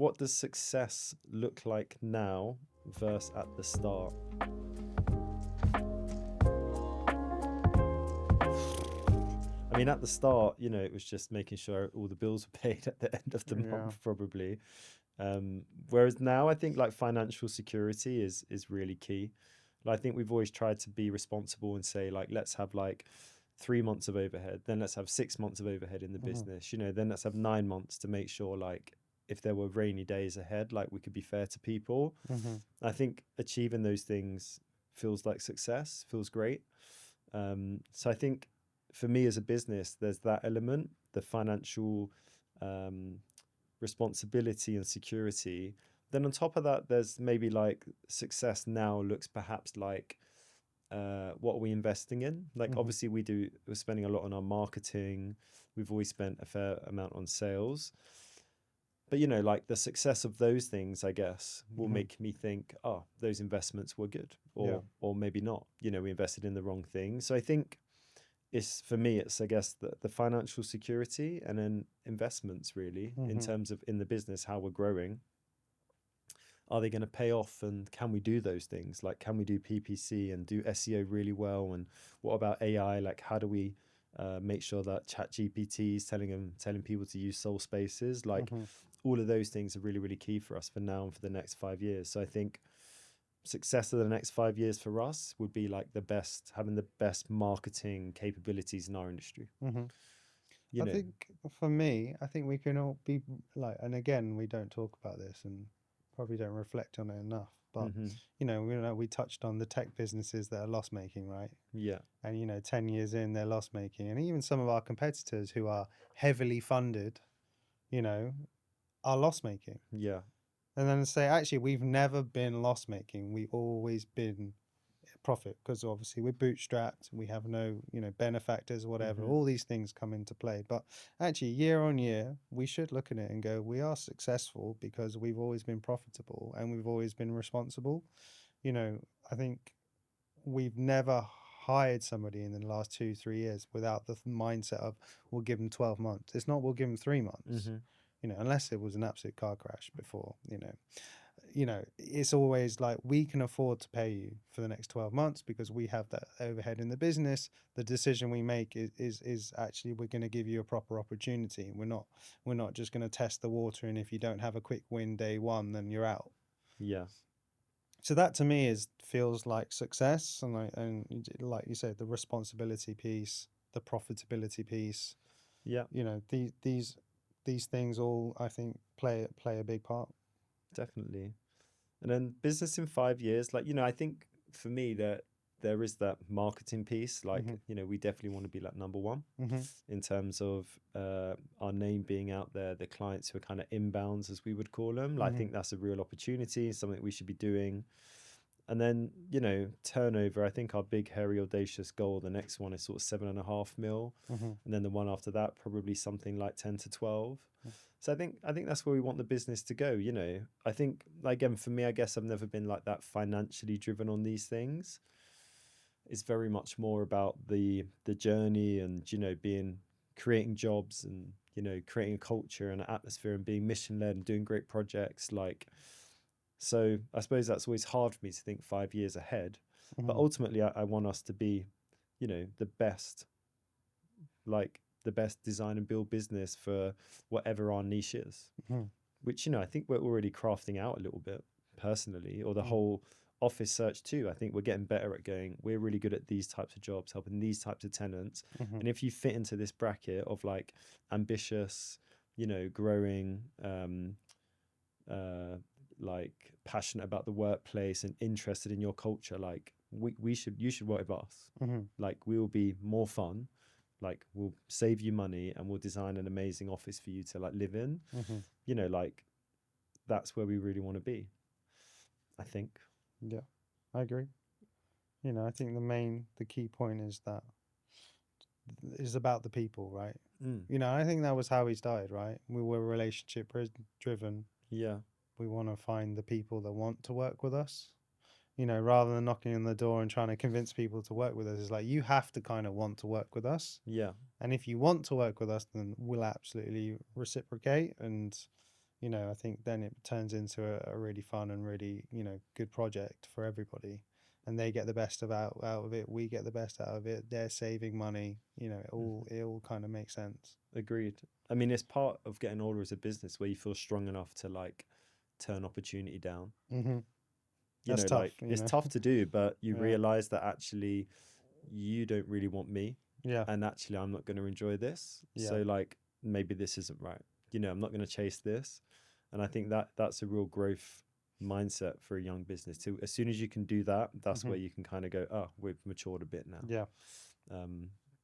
what does success look like now versus at the start? I mean, at the start, it was just making sure all the bills were paid at the end of the Yeah. month, probably. Whereas now, I think like financial security is really key. Like, I think we've always tried to be responsible and say like, let's have like 3 months of overhead, then let's have 6 months of overhead in the business. Then let's have 9 months to make sure like if there were rainy days ahead, like we could be fair to people. I think achieving those things feels like success, feels great. So I think for me as a business, there's that element, the financial responsibility and security. Then on top of that, there's maybe like success now looks perhaps like what are we investing in? Like obviously we're spending a lot on our marketing. We've always spent a fair amount on sales. But like the success of those things, I guess, will make me think, oh, those investments were good, Yeah. or maybe not. We invested in the wrong thing. So I think for me, it's I guess the financial security and then investments really in terms of in the business, how we're growing. Are they going to pay off, and can we do those things? Like, can we do PPC and do SEO really well? And what about AI? Like, how do we make sure that ChatGPT is telling people to use soul spaces? Like, all of those things are really, really key for us for now and for the next 5 years. So I think success of the next 5 years for us would be like having the best marketing capabilities in our industry. You I know, think for me, I think we can all be like, and again, we don't talk about this and probably don't reflect on it enough. But we touched on the tech businesses that are loss making, right? yeah, And 10 years in, they're loss making, and even some of our competitors who are heavily funded, you know, are loss making. yeah, And then say, actually, we've never been loss making. We've always been profit because obviously we're bootstrapped. We have no, benefactors, whatever. All these things come into play. But actually, year on year, we should look at it and go, we are successful because we've always been profitable and we've always been responsible. I think we've never hired somebody in the last 2-3 years without the mindset of we'll give them 12 months. It's not we'll give them 3 months. Unless it was an absolute car crash before, it's always like we can afford to pay you for the next 12 months because we have that overhead in the business. The decision we make is actually we're going to give you a proper opportunity. We're not just going to test the water, and if you don't have a quick win day one, then you're out. yeah, So that to me feels like success, and like you said, the responsibility piece, the profitability piece. yeah, These things all I think play a big part. definitely. And then business in 5 years, like, I think for me that there is that marketing piece. Like, we definitely want to be like number one in terms of our name being out there, the clients who are kind of inbounds, as we would call them. Like, I think that's a real opportunity, something we should be doing. And then, turnover, I think our big, hairy, audacious goal, the next one is sort of 7.5 mil. And then the one after that, probably something like 10 to 12. So I think that's where we want the business to go. I think, again, for me, I guess I've never been like that financially driven on these things. It's very much more about the journey and, creating jobs and, creating a culture and an atmosphere and being mission led and doing great projects. So I suppose that's always hard for me to think 5 years ahead. But ultimately, I want us to be, the best, like the best design and build business for whatever our niche is, which, I think we're already crafting out a little bit personally, or the whole office search too. I think we're getting better at going, we're really good at these types of jobs, helping these types of tenants. And if you fit into this bracket of like ambitious, growing, like passionate about the workplace and interested in your culture, like you should work with us. Like, we will be more fun, like we'll save you money and we'll design an amazing office for you to like live in. Like that's where we really want to be, I think. Yeah, I agree. I think the key point is about the people, right? I think that was how we started, right? We were relationship driven. Yeah, We want to find the people that want to work with us, rather than knocking on the door and trying to convince people to work with us. It's like, you have to kind of want to work with us. yeah, And if you want to work with us, then we'll absolutely reciprocate. And, I think then it turns into a really fun and really, good project for everybody. And they get the best out of it. We get the best out of it. They're saving money. It all kind of makes sense. Agreed. I mean, it's part of getting older as a business where you feel strong enough to like turn opportunity down. Hmm. You That's know, tough. like it's tough to do, but you Yeah. realize that actually you don't really want me, Yeah. and actually I'm not going to enjoy this. Yeah. So like maybe this isn't right. I'm not going to chase this, and I think that that's a real growth mindset for a young business too. As soon as you can do that, that's Hmm. where you can kind of go, oh, we've matured a bit now. Yeah.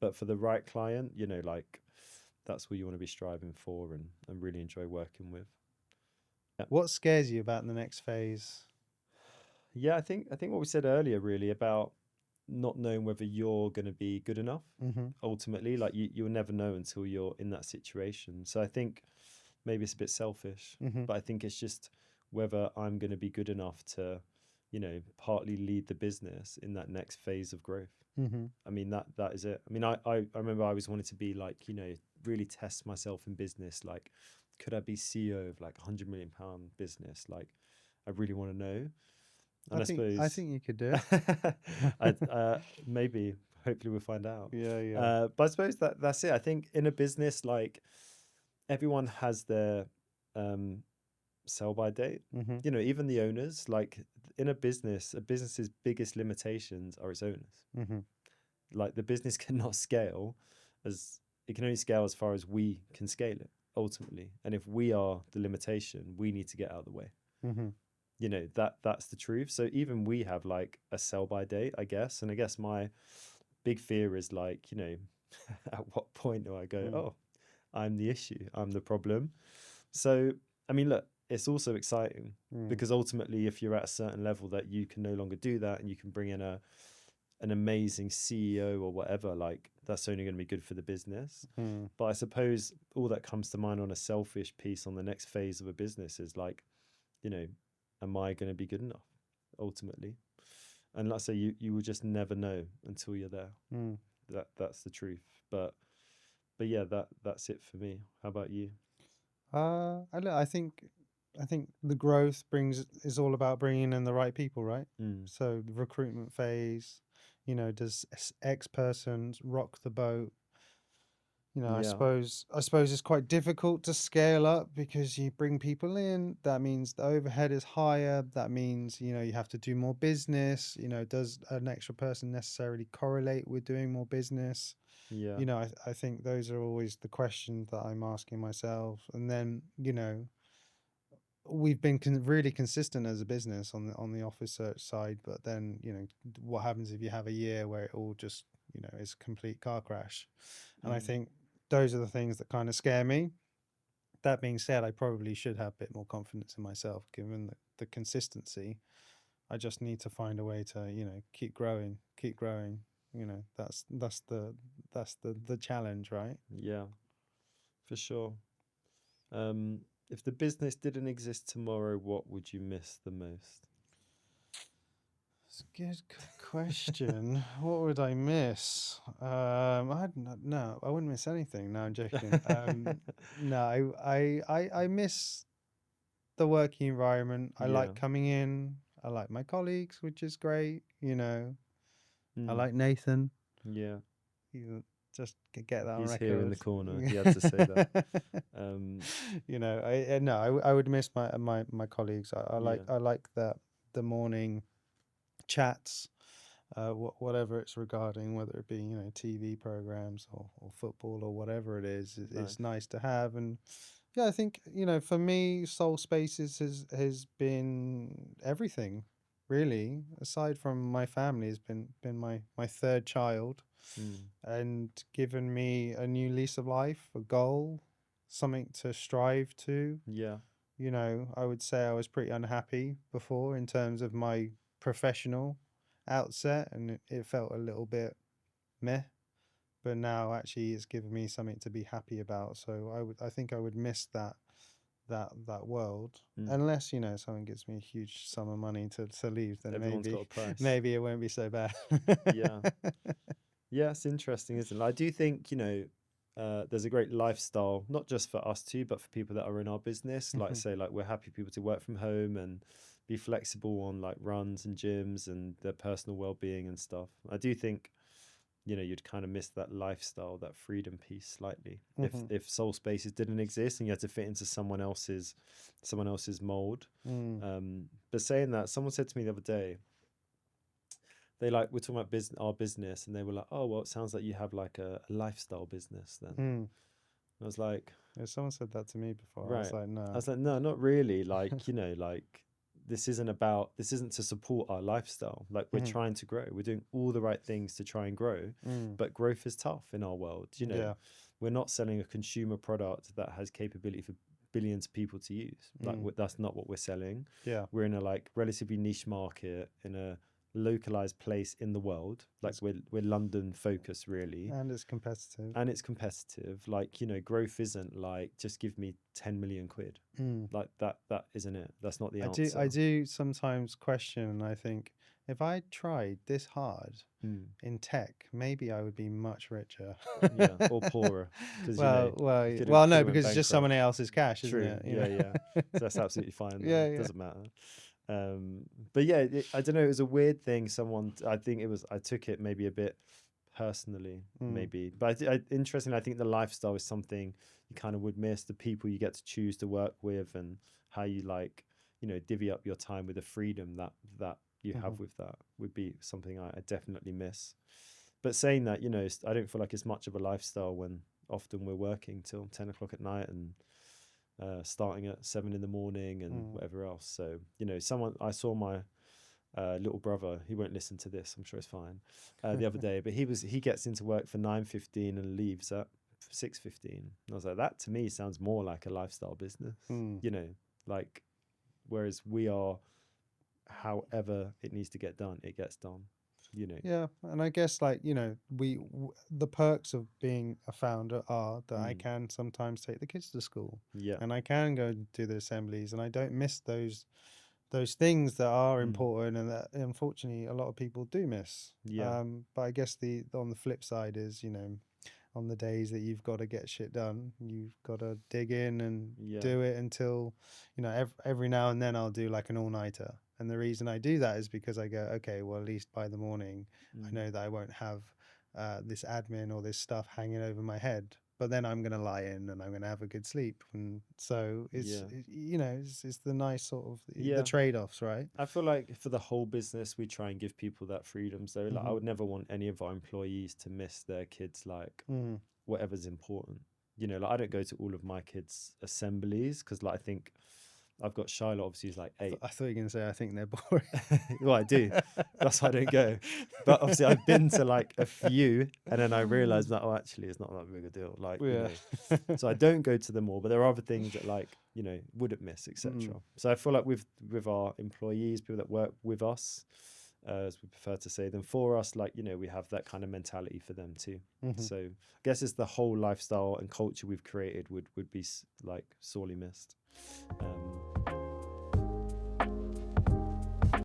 But for the right client, like that's what you want to be striving for and really enjoy working with. Yeah. What scares you about the next phase? Yeah, I think what we said earlier really about not knowing whether you're going to be good enough Hmm. ultimately, like you'll never know until you're in that situation. So I think maybe it's a bit selfish, Hmm. but I think it's just whether I'm going to be good enough to, partly lead the business in that next phase of growth. Hmm. I mean, that is it. I mean, I remember I always wanted to be like, really test myself in business. Like, could I be CEO of like £100 million business? Like, I really want to know. And I I suppose think you could do I it. maybe, hopefully we'll find out. Yeah. Yeah. But I suppose that's it. I think in a business, like everyone has their um sell by date. Hmm. Even the owners, like in a business's biggest limitations are its owners. Hmm. Like the business cannot scale as it can only scale as far as we can scale it ultimately. And if we are the limitation, we need to get out of the way. Hmm. That's the truth. So even we have like a sell by date, I guess. And I guess my big fear is like, at what point do I go, Mm. oh, I'm the issue, I'm the problem. So I mean, look, it's also exciting Mm. because ultimately if you're at a certain level that you can no longer do that and you can bring in an amazing CEO or whatever, like that's only going to be good for the business. Mm. But I suppose all that comes to mind on a selfish piece on the next phase of a business is like, you know, am I going to be good enough ultimately? And let's say you will just never know until you're there. Mm. That's the truth. But yeah, that's it for me. How about you? I think the growth is all about bringing in the right people, right? Mm. So the recruitment phase, does X person rock the boat? Yeah, I suppose it's quite difficult to scale up because you bring people in. That means the overhead is higher. That means, you have to do more business. Does an extra person necessarily correlate with doing more business? yeah, I think those are always the questions that I'm asking myself. And then, we've been really consistent as a business on the office search side, but then, what happens if you have a year where it all just, is a complete car crash? And I mm. think those are the things that kind of scare me. That being said, I probably should have a bit more confidence in myself given the consistency. I just need to find a way to, keep growing, keep growing. That's the challenge, right? Yeah, for sure. If the business didn't exist tomorrow, what would you miss the most? It's a good question. What would I miss? No, I wouldn't miss anything. No, I'm joking. No, I miss the working environment. I Yeah. like coming in. I like my colleagues, which is great. I Mm. like Nathan. Yeah. You just get that on He's here in the record. corner. He had to say that. Um, I would miss my colleagues. yeah. I like that the morning chats, whatever it's regarding, whether it be TV programs or football or whatever it is. It's Nice. nice to have. And yeah, I think for me, Soul Spaces has been everything, really. Aside from my family, has been my third child, Mm. and given me a new lease of life, a goal, something to strive to. Yeah. I would say I was pretty unhappy before in terms of my professional outset, and it felt a little bit meh. But now actually it's given me something to be happy about. So I think I would miss that world. Mm. Unless, someone gives me a huge sum of money to leave, then Everyone's got a price. maybe it won't be so bad. Yeah. Yeah, it's interesting, isn't it? I do think, there's a great lifestyle, not just for us two, but for people that are in our business. Like say, like we're happy people to work from home and be flexible on like runs and gyms and their personal well-being and stuff. I do think, you know, you'd kind of miss that lifestyle, that freedom piece slightly. If soul spaces didn't exist and you had to fit into someone else's mold. But saying that, someone said to me the other day, they like, we're talking about our business, and they were like, oh, well, it sounds like you have like a lifestyle business then. I was like, Yeah, someone said that to me before. right. I was like, no. I was like, no, not really. Like, you know, like this isn't to support our lifestyle. Like we're trying to grow. We're doing all the right things to try and grow, but growth is tough in our world. You know, Yeah. we're not selling a consumer product that has capability for billions of people to use. Like that's not what we're selling. Yeah. We're in a like relatively niche market in a localized place in the world. Like we're London focused really. And it's competitive. Like, you know, growth isn't like just give me 10 million quid. Like that isn't it. That's not the answer. I do sometimes question, and I think if I tried this hard in tech, maybe I would be much richer. Yeah, or poorer. Well, you know, well, no, went because it's just bankrupt. someone else's cash, isn't True. it? You Yeah, know? yeah. So that's absolutely fine. Yeah, It yeah. doesn't matter. But yeah, I don't know. It was a weird thing. I think I took it maybe a bit personally, maybe. But interestingly, I think the lifestyle is something you kind of would miss. The people you get to choose to work with, and how you like, you know, divvy up your time with the freedom that you have with that would be something I definitely miss. But saying that, you know, I don't feel like it's much of a lifestyle when often we're working till 10 o'clock at night and starting at 7 in the morning and whatever else. So, you know, I saw my little brother, he won't listen to this, I'm sure it's fine, the other day, but he gets into work for 9:15 and leaves at 6:15. And I was like, that to me sounds more like a lifestyle business, you know, like, whereas we are, however it needs to get done, it gets done. You know. Yeah, and I guess like, you know, the perks of being a founder are that I can sometimes take the kids to school. Yeah. And I can go to the assemblies, and I don't miss those things that are important and that unfortunately a lot of people do miss. Yeah. But I guess on the flip side is, you know, on the days that you've got to get shit done, you've got to dig in and do it until, you know, every now and then I'll do like an all-nighter. And the reason I do that is because I go, okay, well, at least by the morning, I know that I won't have this admin or this stuff hanging over my head. But then I'm going to lie in and I'm going to have a good sleep. And so you know, it's the nice sort of the trade-offs, right? I feel like for the whole business, we try and give people that freedom. So like, I would never want any of our employees to miss their kids, like whatever's important. You know, like I don't go to all of my kids' assemblies because like I think I've got Shiloh, obviously, who's like 8. I thought you were going to say, I think they're boring. Well, I do. That's why I don't go. But obviously, I've been to like a few, and then I realized that, oh, actually, it's not that big a deal. Like, you know, so I don't go to them all, but there are other things that, like, you know, wouldn't miss, etc. So I feel like with our employees, people that work with us, as we prefer to say them, for us, like, you know, we have that kind of mentality for them too. So I guess it's the whole lifestyle and culture we've created would be like sorely missed.